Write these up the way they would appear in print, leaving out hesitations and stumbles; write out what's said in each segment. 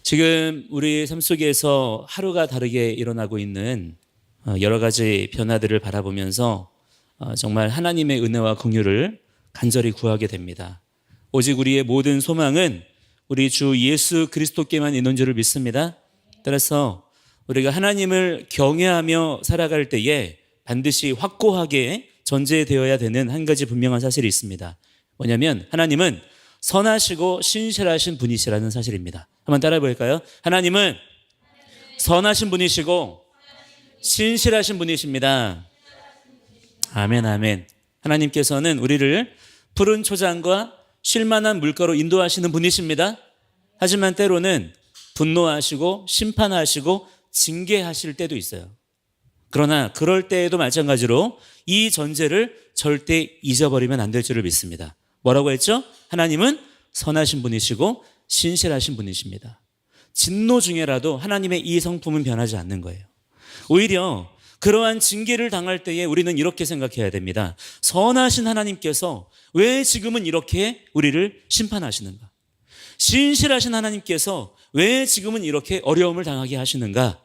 지금 우리 삶 속에서 하루가 다르게 일어나고 있는 여러 가지 변화들을 바라보면서 정말 하나님의 은혜와 긍휼을 간절히 구하게 됩니다. 오직 우리의 모든 소망은 우리 주 예수 그리스도께만 있는 줄을 믿습니다. 따라서 우리가 하나님을 경외하며 살아갈 때에 반드시 확고하게 전제되어야 되는 한 가지 분명한 사실이 있습니다. 뭐냐면 하나님은 선하시고 신실하신 분이시라는 사실입니다. 한번 따라해 볼까요? 하나님은 선하신 분이시고 신실하신 분이십니다. 아멘, 아멘. 하나님께서는 우리를 푸른 초장과 쉴만한 물가로 인도하시는 분이십니다. 하지만 때로는 분노하시고 심판하시고 징계하실 때도 있어요. 그러나 그럴 때에도 마찬가지로 이 전제를 절대 잊어버리면 안 될 줄을 믿습니다. 뭐라고 했죠? 하나님은 선하신 분이시고 신실하신 분이십니다. 진노 중에라도 하나님의 이 성품은 변하지 않는 거예요. 오히려 그러한 징계를 당할 때에 우리는 이렇게 생각해야 됩니다. 선하신 하나님께서 왜 지금은 이렇게 우리를 심판하시는가? 신실하신 하나님께서 왜 지금은 이렇게 어려움을 당하게 하시는가?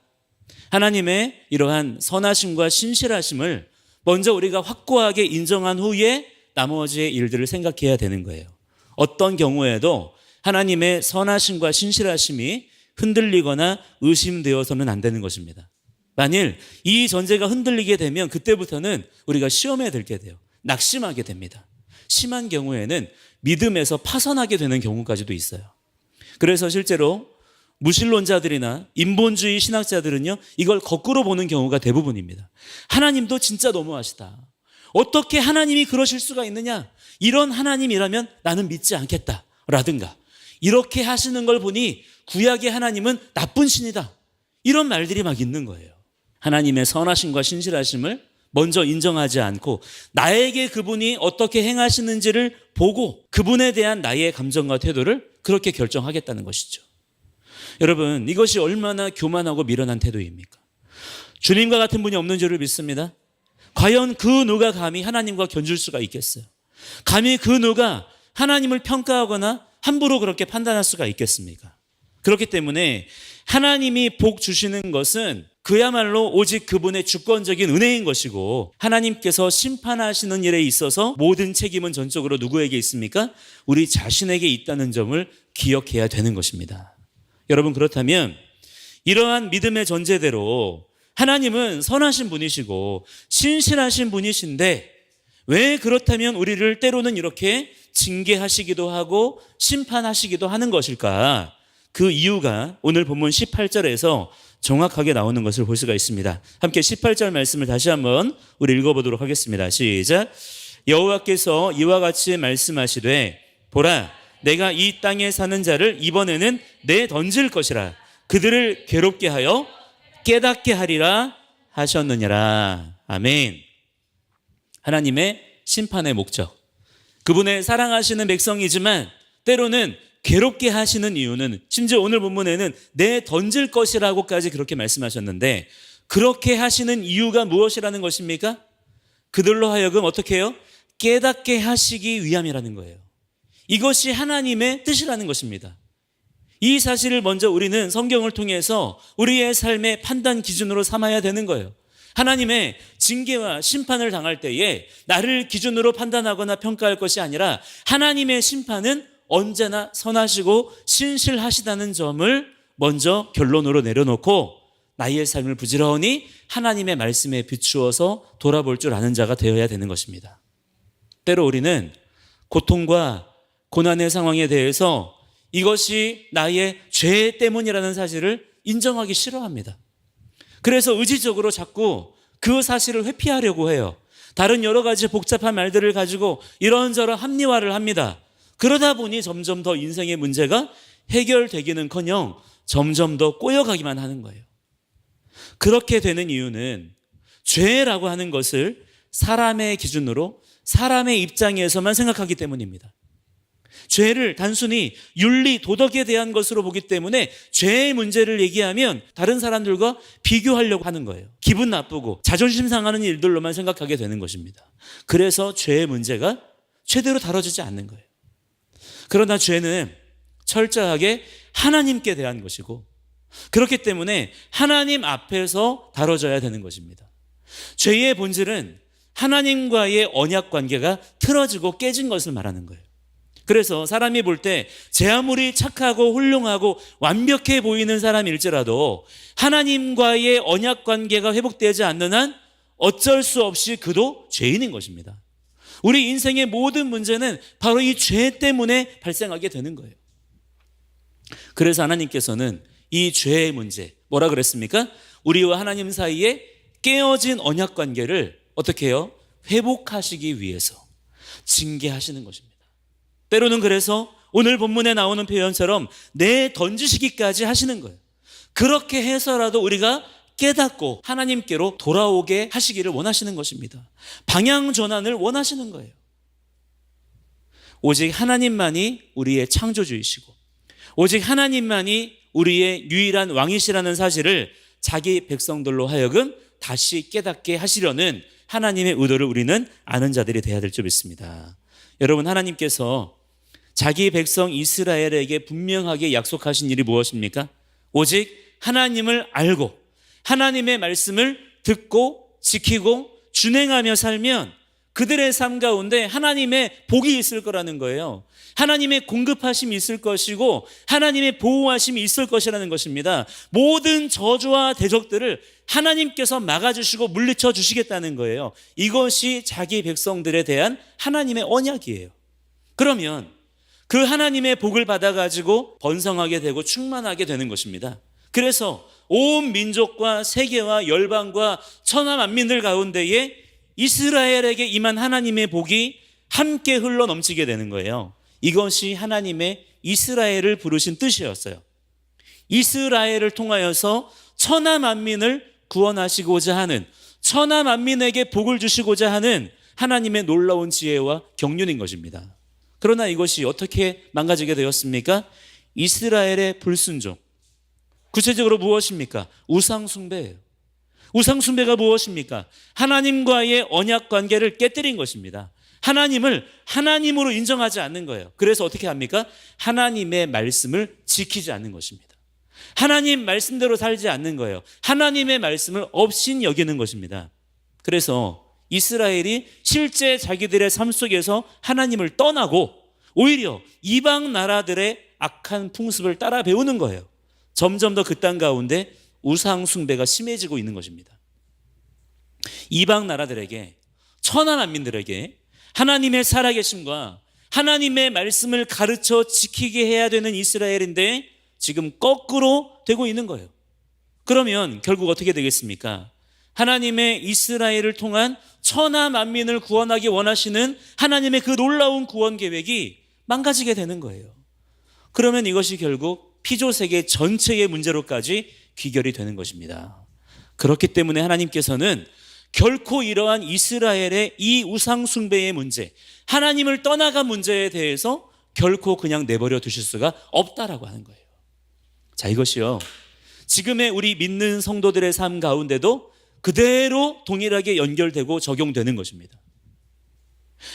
하나님의 이러한 선하심과 신실하심을 먼저 우리가 확고하게 인정한 후에 나머지의 일들을 생각해야 되는 거예요. 어떤 경우에도 하나님의 선하심과 신실하심이 흔들리거나 의심되어서는 안 되는 것입니다. 만일 이 전제가 흔들리게 되면 그때부터는 우리가 시험에 들게 돼요. 낙심하게 됩니다. 심한 경우에는 믿음에서 파선하게 되는 경우까지도 있어요. 그래서 실제로 무신론자들이나 인본주의 신학자들은요, 이걸 거꾸로 보는 경우가 대부분입니다. 하나님도 진짜 너무하시다. 어떻게 하나님이 그러실 수가 있느냐? 이런 하나님이라면 나는 믿지 않겠다. 라든가 이렇게 하시는 걸 보니 구약의 하나님은 나쁜 신이다. 이런 말들이 막 있는 거예요. 하나님의 선하심과 신실하심을 먼저 인정하지 않고 나에게 그분이 어떻게 행하시는지를 보고 그분에 대한 나의 감정과 태도를 그렇게 결정하겠다는 것이죠. 여러분, 이것이 얼마나 교만하고 미련한 태도입니까? 주님과 같은 분이 없는 줄을 믿습니다. 과연 그 누가 감히 하나님과 견줄 수가 있겠어요? 감히 그 누가 하나님을 평가하거나 함부로 그렇게 판단할 수가 있겠습니까? 그렇기 때문에 하나님이 복 주시는 것은 그야말로 오직 그분의 주권적인 은혜인 것이고, 하나님께서 심판하시는 일에 있어서 모든 책임은 전적으로 누구에게 있습니까? 우리 자신에게 있다는 점을 기억해야 되는 것입니다. 여러분, 그렇다면 이러한 믿음의 전제대로 하나님은 선하신 분이시고 신실하신 분이신데 왜 그렇다면 우리를 때로는 이렇게 징계하시기도 하고 심판하시기도 하는 것일까? 그 이유가 오늘 본문 18절에서 정확하게 나오는 것을 볼 수가 있습니다. 함께 18절 말씀을 다시 한번 우리 읽어보도록 하겠습니다. 시작. 여호와께서 이와 같이 말씀하시되 보라, 내가 이 땅에 사는 자를 이번에는 내던질 것이라. 그들을 괴롭게 하여 깨닫게 하리라 하셨느니라. 아멘. 하나님의 심판의 목적, 그분의 사랑하시는 백성이지만 때로는 괴롭게 하시는 이유는, 심지어 오늘 본문에는 내던질 것이라고까지 그렇게 말씀하셨는데, 그렇게 하시는 이유가 무엇이라는 것입니까? 그들로 하여금 어떻게 해요? 깨닫게 하시기 위함이라는 거예요. 이것이 하나님의 뜻이라는 것입니다. 이 사실을 먼저 우리는 성경을 통해서 우리의 삶의 판단 기준으로 삼아야 되는 거예요. 하나님의 징계와 심판을 당할 때에 나를 기준으로 판단하거나 평가할 것이 아니라 하나님의 심판은 언제나 선하시고 신실하시다는 점을 먼저 결론으로 내려놓고 나의 삶을 부지런히 하나님의 말씀에 비추어서 돌아볼 줄 아는 자가 되어야 되는 것입니다. 때로 우리는 고통과 고난의 상황에 대해서 이것이 나의 죄 때문이라는 사실을 인정하기 싫어합니다. 그래서 의지적으로 자꾸 그 사실을 회피하려고 해요. 다른 여러 가지 복잡한 말들을 가지고 이런저런 합리화를 합니다. 그러다 보니 점점 더 인생의 문제가 해결되기는커녕 점점 더 꼬여가기만 하는 거예요. 그렇게 되는 이유는 죄라고 하는 것을 사람의 기준으로 사람의 입장에서만 생각하기 때문입니다. 죄를 단순히 윤리, 도덕에 대한 것으로 보기 때문에 죄의 문제를 얘기하면 다른 사람들과 비교하려고 하는 거예요. 기분 나쁘고 자존심 상하는 일들로만 생각하게 되는 것입니다. 그래서 죄의 문제가 제대로 다뤄지지 않는 거예요. 그러나 죄는 철저하게 하나님께 대한 것이고, 그렇기 때문에 하나님 앞에서 다뤄져야 되는 것입니다. 죄의 본질은 하나님과의 언약 관계가 틀어지고 깨진 것을 말하는 거예요. 그래서 사람이 볼 때 제 아무리 착하고 훌륭하고 완벽해 보이는 사람일지라도 하나님과의 언약 관계가 회복되지 않는 한 어쩔 수 없이 그도 죄인인 것입니다. 우리 인생의 모든 문제는 바로 이 죄 때문에 발생하게 되는 거예요. 그래서 하나님께서는 이 죄의 문제, 뭐라 그랬습니까? 우리와 하나님 사이에 깨어진 언약 관계를 어떻게 해요? 회복하시기 위해서 징계하시는 것입니다. 때로는 그래서 오늘 본문에 나오는 표현처럼 내던지시기까지 하시는 거예요. 그렇게 해서라도 우리가 깨닫고 하나님께로 돌아오게 하시기를 원하시는 것입니다. 방향 전환을 원하시는 거예요. 오직 하나님만이 우리의 창조주이시고, 오직 하나님만이 우리의 유일한 왕이시라는 사실을 자기 백성들로 하여금 다시 깨닫게 하시려는 하나님의 의도를 우리는 아는 자들이 되어야 될 줄 믿습니다. 여러분, 하나님께서 자기 백성 이스라엘에게 분명하게 약속하신 일이 무엇입니까? 오직 하나님을 알고 하나님의 말씀을 듣고 지키고 준행하며 살면 그들의 삶 가운데 하나님의 복이 있을 거라는 거예요. 하나님의 공급하심이 있을 것이고 하나님의 보호하심이 있을 것이라는 것입니다. 모든 저주와 대적들을 하나님께서 막아주시고 물리쳐 주시겠다는 거예요. 이것이 자기 백성들에 대한 하나님의 언약이에요. 그러면 그 하나님의 복을 받아가지고 번성하게 되고 충만하게 되는 것입니다. 그래서 온 민족과 세계와 열방과 천하 만민들 가운데에 이스라엘에게 임한 하나님의 복이 함께 흘러 넘치게 되는 거예요. 이것이 하나님의 이스라엘을 부르신 뜻이었어요. 이스라엘을 통하여서 천하 만민을 구원하시고자 하는, 천하 만민에게 복을 주시고자 하는 하나님의 놀라운 지혜와 경륜인 것입니다. 그러나 이것이 어떻게 망가지게 되었습니까? 이스라엘의 불순종. 구체적으로 무엇입니까? 우상숭배예요. 우상숭배가 무엇입니까? 하나님과의 언약 관계를 깨뜨린 것입니다. 하나님을 하나님으로 인정하지 않는 거예요. 그래서 어떻게 합니까? 하나님의 말씀을 지키지 않는 것입니다. 하나님 말씀대로 살지 않는 거예요. 하나님의 말씀을 업신 여기는 것입니다. 그래서 이스라엘이 실제 자기들의 삶 속에서 하나님을 떠나고 오히려 이방 나라들의 악한 풍습을 따라 배우는 거예요. 점점 더 그 땅 가운데 우상 숭배가 심해지고 있는 것입니다. 이방 나라들에게, 천하 만민들에게 하나님의 살아계심과 하나님의 말씀을 가르쳐 지키게 해야 되는 이스라엘인데 지금 거꾸로 되고 있는 거예요. 그러면 결국 어떻게 되겠습니까? 하나님의 이스라엘을 통한 천하 만민을 구원하기 원하시는 하나님의 그 놀라운 구원 계획이 망가지게 되는 거예요. 그러면 이것이 결국 피조세계 전체의 문제로까지 귀결이 되는 것입니다. 그렇기 때문에 하나님께서는 결코 이러한 이스라엘의 이 우상 숭배의 문제, 하나님을 떠나간 문제에 대해서 결코 그냥 내버려 두실 수가 없다라고 하는 거예요. 자, 이것이요, 지금의 우리 믿는 성도들의 삶 가운데도 그대로 동일하게 연결되고 적용되는 것입니다.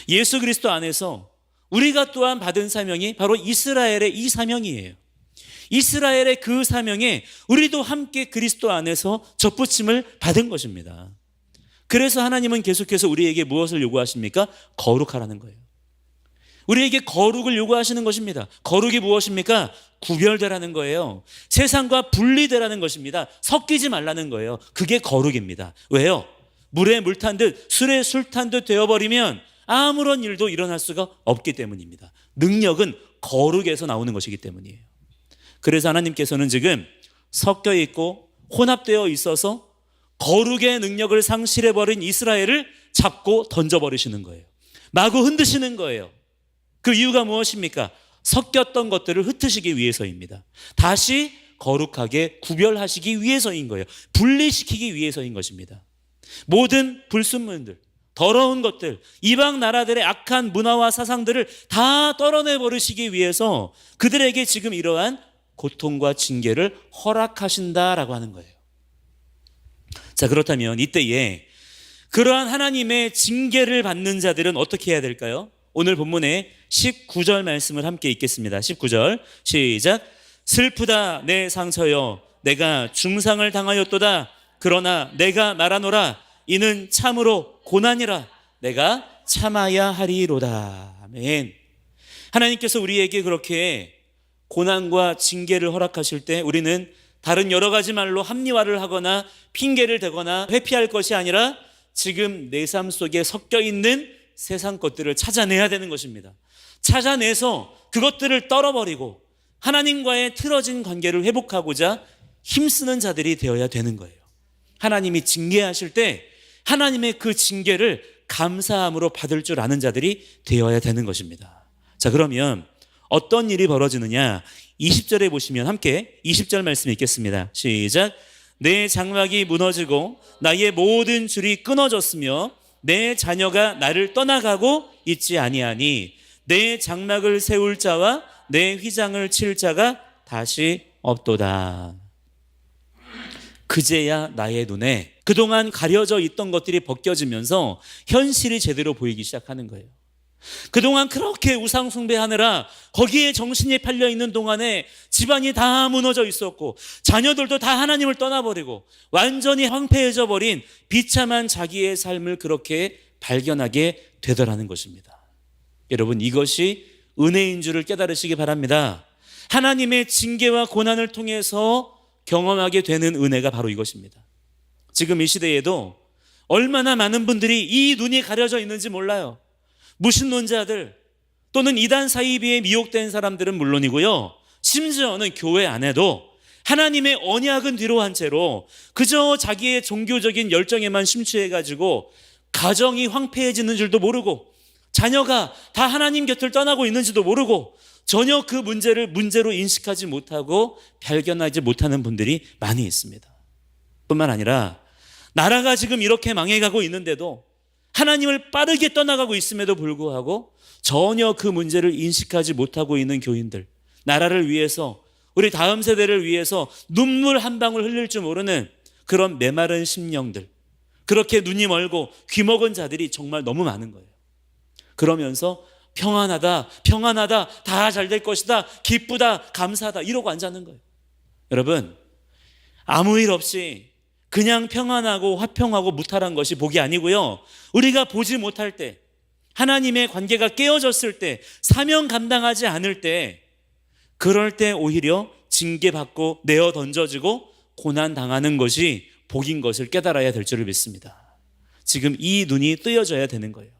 예수 그리스도 안에서 우리가 또한 받은 사명이 바로 이스라엘의 이 사명이에요. 이스라엘의 그 사명에 우리도 함께 그리스도 안에서 접붙임을 받은 것입니다. 그래서 하나님은 계속해서 우리에게 무엇을 요구하십니까? 거룩하라는 거예요. 우리에게 거룩을 요구하시는 것입니다. 거룩이 무엇입니까? 구별되라는 거예요. 세상과 분리되라는 것입니다. 섞이지 말라는 거예요. 그게 거룩입니다. 왜요? 물에 물 탄 듯 술에 술 탄 듯 되어버리면 아무런 일도 일어날 수가 없기 때문입니다. 능력은 거룩에서 나오는 것이기 때문이에요. 그래서 하나님께서는 지금 섞여 있고 혼합되어 있어서 거룩의 능력을 상실해버린 이스라엘을 잡고 던져버리시는 거예요. 마구 흔드시는 거예요. 그 이유가 무엇입니까? 섞였던 것들을 흩으시기 위해서입니다. 다시 거룩하게 구별하시기 위해서인 거예요. 분리시키기 위해서인 것입니다. 모든 불순물들, 더러운 것들, 이방 나라들의 악한 문화와 사상들을 다 떨어내 버리시기 위해서 그들에게 지금 이러한 고통과 징계를 허락하신다라고 하는 거예요. 자, 그렇다면 이때에 그러한 하나님의 징계를 받는 자들은 어떻게 해야 될까요? 오늘 본문의 19절 말씀을 함께 읽겠습니다. 19절 시작. 슬프다 내 상처여 내가 중상을 당하였도다. 그러나 내가 말하노라 이는 참으로 고난이라 내가 참아야 하리로다. 아멘. 하나님께서 우리에게 그렇게 고난과 징계를 허락하실 때 우리는 다른 여러 가지 말로 합리화를 하거나 핑계를 대거나 회피할 것이 아니라 지금 내 삶 속에 섞여 있는 세상 것들을 찾아내야 되는 것입니다. 찾아내서 그것들을 떨어버리고 하나님과의 틀어진 관계를 회복하고자 힘쓰는 자들이 되어야 되는 거예요. 하나님이 징계하실 때 하나님의 그 징계를 감사함으로 받을 줄 아는 자들이 되어야 되는 것입니다. 자, 그러면 어떤 일이 벌어지느냐? 20절에 보시면 함께 20절 말씀 읽겠습니다. 시작. 내 장막이 무너지고 나의 모든 줄이 끊어졌으며 내 자녀가 나를 떠나가고 있지 아니하니 내 장막을 세울 자와 내 휘장을 칠 자가 다시 없도다. 그제야 나의 눈에 그동안 가려져 있던 것들이 벗겨지면서 현실이 제대로 보이기 시작하는 거예요. 그동안 그렇게 우상 숭배하느라 거기에 정신이 팔려 있는 동안에 집안이 다 무너져 있었고 자녀들도 다 하나님을 떠나버리고 완전히 황폐해져 버린 비참한 자기의 삶을 그렇게 발견하게 되더라는 것입니다. 여러분, 이것이 은혜인 줄을 깨달으시기 바랍니다. 하나님의 징계와 고난을 통해서 경험하게 되는 은혜가 바로 이것입니다. 지금 이 시대에도 얼마나 많은 분들이 이 눈이 가려져 있는지 몰라요. 무신론자들 또는 이단 사이비에 미혹된 사람들은 물론이고요, 심지어는 교회 안에도 하나님의 언약은 뒤로 한 채로 그저 자기의 종교적인 열정에만 심취해가지고 가정이 황폐해지는 줄도 모르고 자녀가 다 하나님 곁을 떠나고 있는지도 모르고 전혀 그 문제를 문제로 인식하지 못하고 발견하지 못하는 분들이 많이 있습니다. 뿐만 아니라 나라가 지금 이렇게 망해가고 있는데도 하나님을 빠르게 떠나가고 있음에도 불구하고 전혀 그 문제를 인식하지 못하고 있는 교인들, 나라를 위해서 우리 다음 세대를 위해서 눈물 한 방울 흘릴 줄 모르는 그런 메마른 심령들, 그렇게 눈이 멀고 귀 먹은 자들이 정말 너무 많은 거예요. 그러면서 평안하다, 평안하다, 다 잘 될 것이다, 기쁘다, 감사하다 이러고 앉아있는 거예요. 여러분, 아무 일 없이 그냥 평안하고 화평하고 무탈한 것이 복이 아니고요, 우리가 보지 못할 때, 하나님의 관계가 깨어졌을 때, 사명 감당하지 않을 때, 그럴 때 오히려 징계받고 내어 던져지고 고난당하는 것이 복인 것을 깨달아야 될 줄을 믿습니다. 지금 이 눈이 뜨여져야 되는 거예요.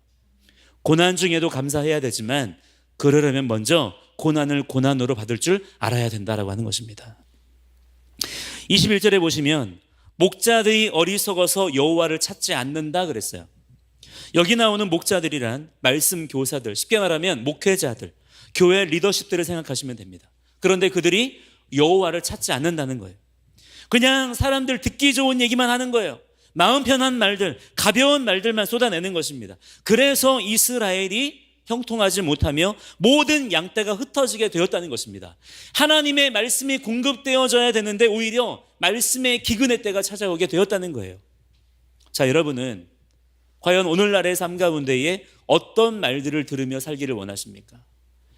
고난 중에도 감사해야 되지만 그러려면 먼저 고난을 고난으로 받을 줄 알아야 된다라고 하는 것입니다. 21절에 보시면 목자들이 어리석어서 여호와를 찾지 않는다 그랬어요. 여기 나오는 목자들이란 말씀 교사들, 쉽게 말하면 목회자들, 교회 리더십들을 생각하시면 됩니다. 그런데 그들이 여호와를 찾지 않는다는 거예요. 그냥 사람들 듣기 좋은 얘기만 하는 거예요. 마음 편한 말들, 가벼운 말들만 쏟아내는 것입니다. 그래서 이스라엘이 형통하지 못하며 모든 양떼가 흩어지게 되었다는 것입니다. 하나님의 말씀이 공급되어져야 되는데 오히려 말씀의 기근의 때가 찾아오게 되었다는 거예요. 자, 여러분은 과연 오늘날의 삶 가운데에 어떤 말들을 들으며 살기를 원하십니까?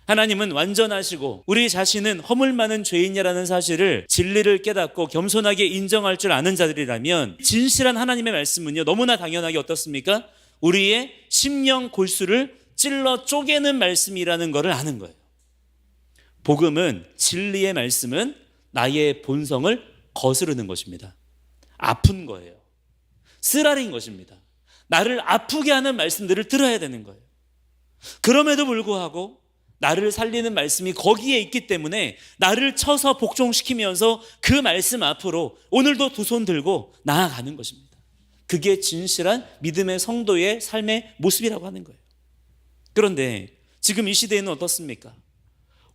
하나님은 완전하시고 우리 자신은 허물 많은 죄인이라는 사실을, 진리를 깨닫고 겸손하게 인정할 줄 아는 자들이라면 진실한 하나님의 말씀은요, 너무나 당연하게 어떻습니까? 우리의 심령 골수를 찔러 쪼개는 말씀이라는 것을 아는 거예요. 복음은, 진리의 말씀은 나의 본성을 거스르는 것입니다. 아픈 거예요. 쓰라린 것입니다. 나를 아프게 하는 말씀들을 들어야 되는 거예요. 그럼에도 불구하고 나를 살리는 말씀이 거기에 있기 때문에 나를 쳐서 복종시키면서 그 말씀 앞으로 오늘도 두 손 들고 나아가는 것입니다. 그게 진실한 믿음의 성도의 삶의 모습이라고 하는 거예요. 그런데 지금 이 시대에는 어떻습니까?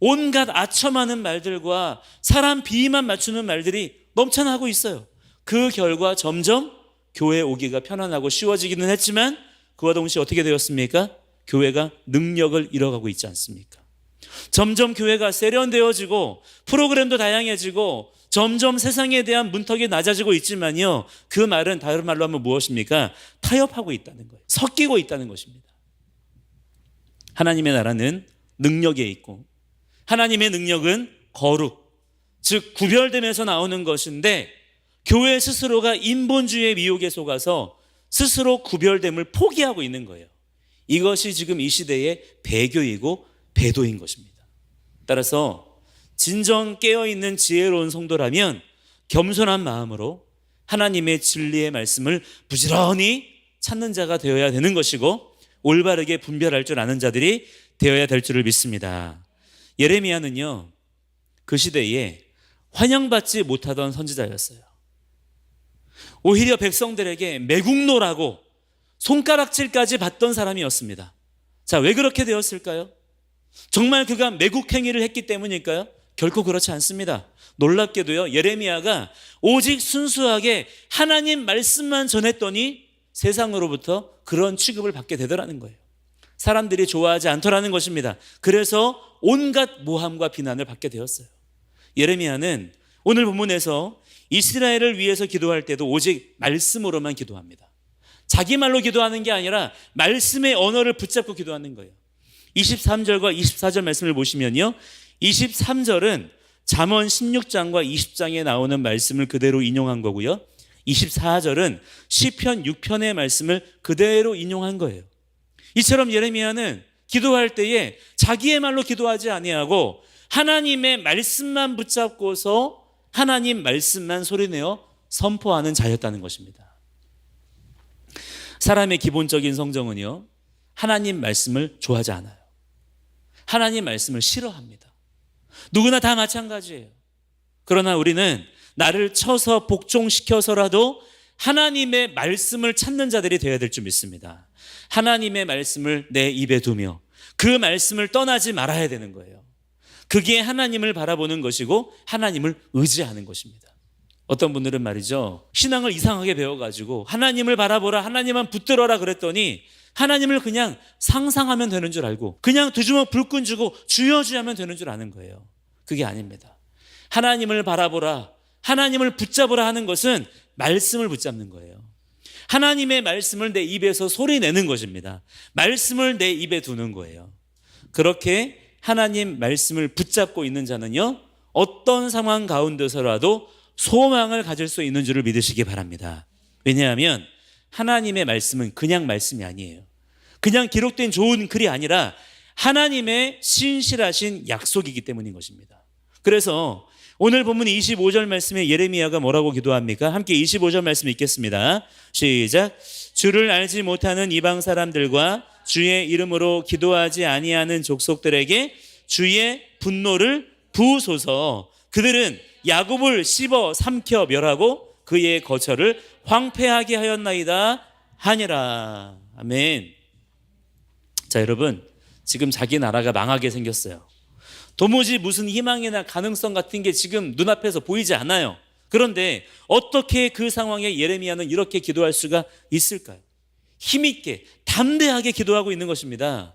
온갖 아첨하는 말들과 사람 비위만 맞추는 말들이 넘쳐나고 있어요. 그 결과 점점 교회에 오기가 편안하고 쉬워지기는 했지만 그와 동시에 어떻게 되었습니까? 교회가 능력을 잃어가고 있지 않습니까? 점점 교회가 세련되어지고 프로그램도 다양해지고 점점 세상에 대한 문턱이 낮아지고 있지만요, 그 말은 다른 말로 하면 무엇입니까? 타협하고 있다는 거예요. 섞이고 있다는 것입니다. 하나님의 나라는 능력에 있고 하나님의 능력은 거룩, 즉 구별됨에서 나오는 것인데 교회 스스로가 인본주의의 미혹에 속아서 스스로 구별됨을 포기하고 있는 거예요. 이것이 지금 이 시대의 배교이고 배도인 것입니다. 따라서 진정 깨어있는 지혜로운 성도라면 겸손한 마음으로 하나님의 진리의 말씀을 부지런히 찾는 자가 되어야 되는 것이고 올바르게 분별할 줄 아는 자들이 되어야 될 줄을 믿습니다. 예레미야는요, 그 시대에 환영받지 못하던 선지자였어요. 오히려 백성들에게 매국노라고 손가락질까지 받던 사람이었습니다. 자, 왜 그렇게 되었을까요? 정말 그가 매국 행위를 했기 때문일까요? 결코 그렇지 않습니다. 놀랍게도요, 예레미야가 오직 순수하게 하나님 말씀만 전했더니 세상으로부터 그런 취급을 받게 되더라는 거예요. 사람들이 좋아하지 않더라는 것입니다. 그래서 온갖 모함과 비난을 받게 되었어요. 예레미야는 오늘 본문에서 이스라엘을 위해서 기도할 때도 오직 말씀으로만 기도합니다. 자기 말로 기도하는 게 아니라 말씀의 언어를 붙잡고 기도하는 거예요. 23절과 24절 말씀을 보시면요, 23절은 잠언 16장과 20장에 나오는 말씀을 그대로 인용한 거고요, 24절은 시편 6편의 말씀을 그대로 인용한 거예요. 이처럼 예레미야는 기도할 때에 자기의 말로 기도하지 아니하고 하나님의 말씀만 붙잡고서 하나님 말씀만 소리내어 선포하는 자였다는 것입니다. 사람의 기본적인 성정은요, 하나님 말씀을 좋아하지 않아요. 하나님 말씀을 싫어합니다. 누구나 다 마찬가지예요. 그러나 우리는 나를 쳐서 복종시켜서라도 하나님의 말씀을 찾는 자들이 되어야 될 줄 믿습니다. 하나님의 말씀을 내 입에 두며 그 말씀을 떠나지 말아야 되는 거예요. 그게 하나님을 바라보는 것이고 하나님을 의지하는 것입니다. 어떤 분들은 말이죠, 신앙을 이상하게 배워가지고 하나님을 바라보라, 하나님만 붙들어라 그랬더니 하나님을 그냥 상상하면 되는 줄 알고 그냥 두 주먹 불끈 주고 주여 주여 하면 되는 줄 아는 거예요. 그게 아닙니다. 하나님을 바라보라, 하나님을 붙잡으라 하는 것은 말씀을 붙잡는 거예요. 하나님의 말씀을 내 입에서 소리내는 것입니다. 말씀을 내 입에 두는 거예요. 그렇게 하나님 말씀을 붙잡고 있는 자는요, 어떤 상황 가운데서라도 소망을 가질 수 있는 줄을 믿으시기 바랍니다. 왜냐하면 하나님의 말씀은 그냥 말씀이 아니에요. 그냥 기록된 좋은 글이 아니라 하나님의 신실하신 약속이기 때문인 것입니다. 그래서 오늘 본문 25절 말씀에 예레미야가 뭐라고 기도합니까? 함께 25절 말씀 읽겠습니다. 시작. 주를 알지 못하는 이방 사람들과 주의 이름으로 기도하지 아니하는 족속들에게 주의 분노를 부으소서. 그들은 야곱을 씹어 삼켜 멸하고 그의 거처를 황폐하게 하였나이다 하니라. 아멘. 자, 여러분, 지금 자기 나라가 망하게 생겼어요. 도무지 무슨 희망이나 가능성 같은 게 지금 눈앞에서 보이지 않아요. 그런데 어떻게 그 상황에 예레미야는 이렇게 기도할 수가 있을까요? 힘있게 담대하게 기도하고 있는 것입니다.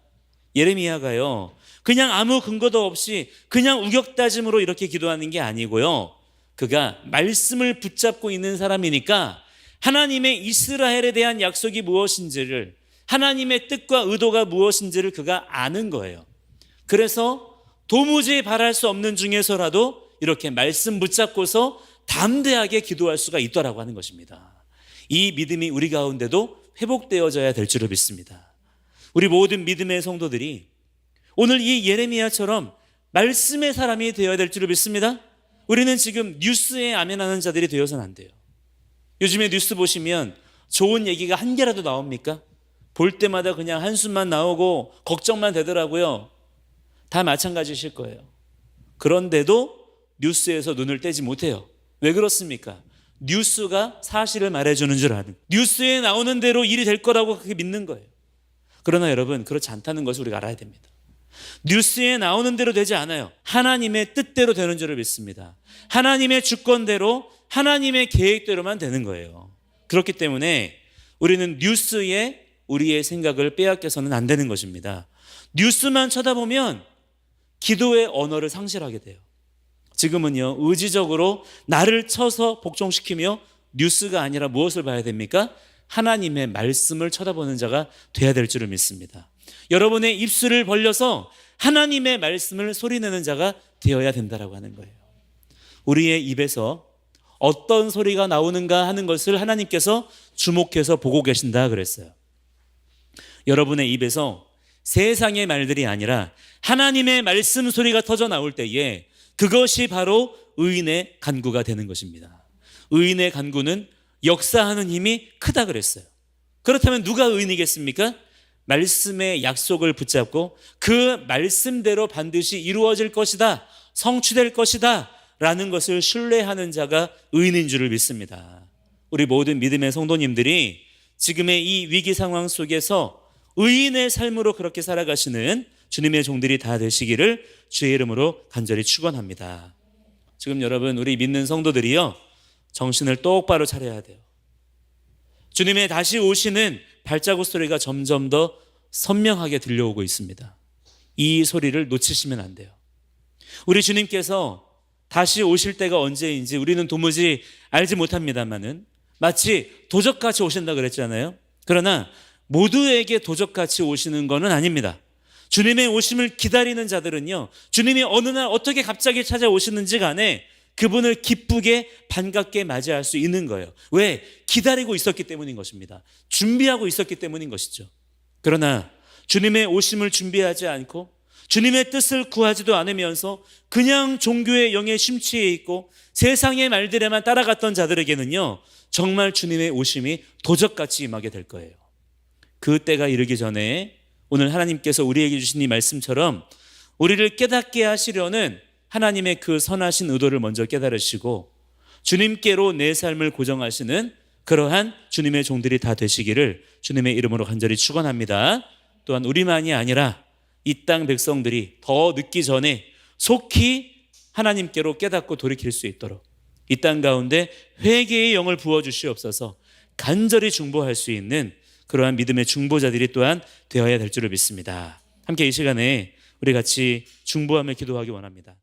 예레미야가요, 그냥 아무 근거도 없이 그냥 우격다짐으로 이렇게 기도하는 게 아니고요, 그가 말씀을 붙잡고 있는 사람이니까 하나님의 이스라엘에 대한 약속이 무엇인지를, 하나님의 뜻과 의도가 무엇인지를 그가 아는 거예요. 그래서 도무지 바랄 수 없는 중에서라도 이렇게 말씀 붙잡고서 담대하게 기도할 수가 있더라고 하는 것입니다. 이 믿음이 우리 가운데도 회복되어져야 될 줄을 믿습니다. 우리 모든 믿음의 성도들이 오늘 이 예레미야처럼 말씀의 사람이 되어야 될 줄을 믿습니다. 우리는 지금 뉴스에 아멘하는 자들이 되어서는 안 돼요. 요즘에 뉴스 보시면 좋은 얘기가 한 개라도 나옵니까? 볼 때마다 그냥 한숨만 나오고 걱정만 되더라고요. 다 마찬가지실 거예요. 그런데도 뉴스에서 눈을 떼지 못해요. 왜 그렇습니까? 뉴스가 사실을 말해주는 줄 아는, 뉴스에 나오는 대로 일이 될 거라고 그렇게 믿는 거예요. 그러나 여러분, 그렇지 않다는 것을 우리가 알아야 됩니다. 뉴스에 나오는 대로 되지 않아요. 하나님의 뜻대로 되는 줄을 믿습니다. 하나님의 주권대로, 하나님의 계획대로만 되는 거예요. 그렇기 때문에 우리는 뉴스에 우리의 생각을 빼앗겨서는 안 되는 것입니다. 뉴스만 쳐다보면 기도의 언어를 상실하게 돼요. 지금은요, 의지적으로 나를 쳐서 복종시키며 뉴스가 아니라 무엇을 봐야 됩니까? 하나님의 말씀을 쳐다보는 자가 돼야 될 줄을 믿습니다. 여러분의 입술을 벌려서 하나님의 말씀을 소리내는 자가 되어야 된다라고 하는 거예요. 우리의 입에서 어떤 소리가 나오는가 하는 것을 하나님께서 주목해서 보고 계신다 그랬어요. 여러분의 입에서 세상의 말들이 아니라 하나님의 말씀 소리가 터져 나올 때에 그것이 바로 의인의 간구가 되는 것입니다. 의인의 간구는 역사하는 힘이 크다 그랬어요. 그렇다면 누가 의인이겠습니까? 말씀의 약속을 붙잡고 그 말씀대로 반드시 이루어질 것이다, 성취될 것이다 라는 것을 신뢰하는 자가 의인인 줄을 믿습니다. 우리 모든 믿음의 성도님들이 지금의 이 위기 상황 속에서 의인의 삶으로 그렇게 살아가시는 주님의 종들이 다 되시기를 주의 이름으로 간절히 축원합니다. 지금 여러분, 우리 믿는 성도들이요, 정신을 똑바로 차려야 돼요. 주님의 다시 오시는 발자국 소리가 점점 더 선명하게 들려오고 있습니다. 이 소리를 놓치시면 안 돼요. 우리 주님께서 다시 오실 때가 언제인지 우리는 도무지 알지 못합니다만은 마치 도적같이 오신다 그랬잖아요. 그러나 모두에게 도적같이 오시는 것은 아닙니다. 주님의 오심을 기다리는 자들은요, 주님이 어느 날 어떻게 갑자기 찾아오시는지 간에 그분을 기쁘게 반갑게 맞이할 수 있는 거예요. 왜? 기다리고 있었기 때문인 것입니다. 준비하고 있었기 때문인 것이죠. 그러나 주님의 오심을 준비하지 않고 주님의 뜻을 구하지도 않으면서 그냥 종교의 영에 심취해 있고 세상의 말들에만 따라갔던 자들에게는요, 정말 주님의 오심이 도적같이 임하게 될 거예요. 그 때가 이르기 전에 오늘 하나님께서 우리에게 주신 이 말씀처럼 우리를 깨닫게 하시려는 하나님의 그 선하신 의도를 먼저 깨달으시고 주님께로 내 삶을 고정하시는 그러한 주님의 종들이 다 되시기를 주님의 이름으로 간절히 축원합니다. 또한 우리만이 아니라 이 땅 백성들이 더 늦기 전에 속히 하나님께로 깨닫고 돌이킬 수 있도록 이 땅 가운데 회개의 영을 부어주시옵소서. 간절히 중보할 수 있는 그러한 믿음의 중보자들이 또한 되어야 될 줄을 믿습니다. 함께 이 시간에 우리 같이 중보하며 기도하기 원합니다.